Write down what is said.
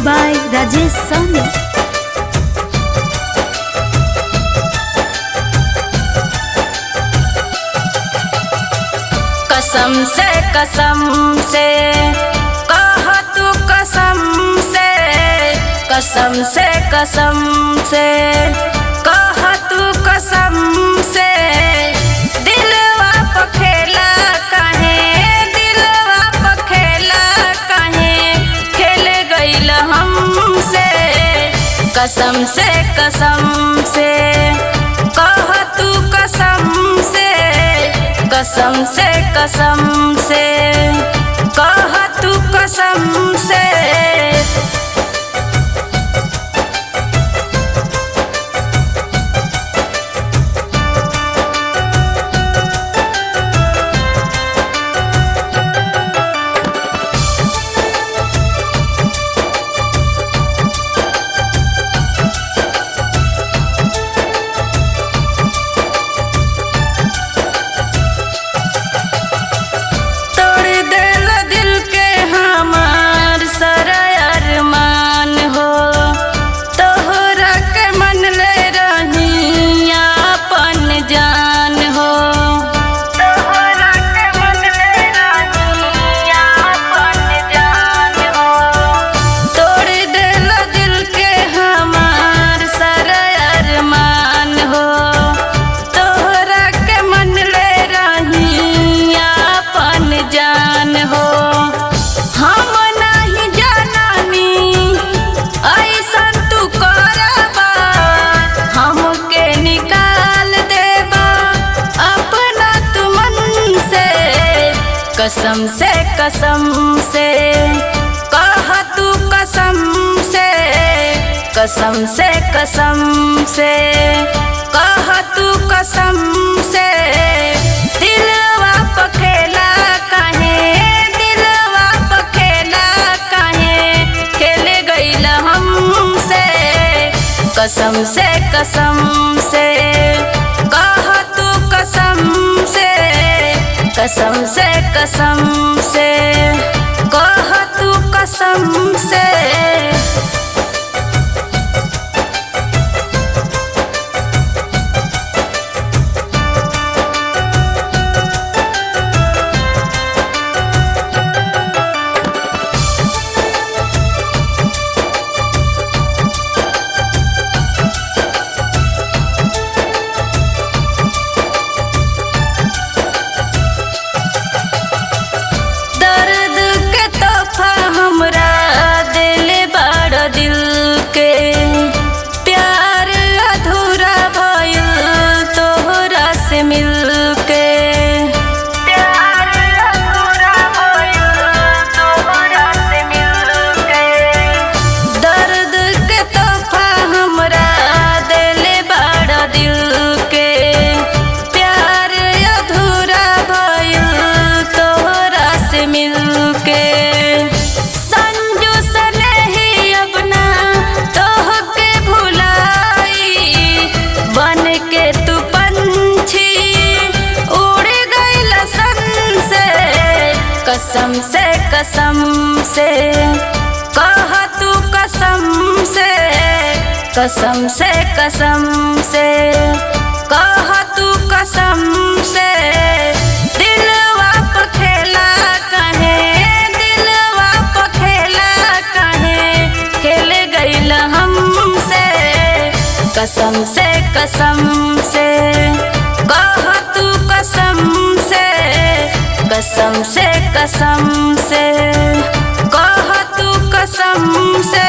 by Rajesh Soni. कसम से कह तू कसम से कह तू कसम से दिलवा पे खेला काहे खेल गइल हमसे कसम से कह तू कसम से कह तू कसम से कसम से कह तू कसम से कह तू कसम से दिलवा पे खेला काहे खेल गइल हमसे कसम से कह तू कसम से कह तू कसम से कसम से कह तू कसम से कह तू कसम से दिलवा पे खेला काहे खेल गइल हमसे कसम से कह तू कसम से कह तू कसम से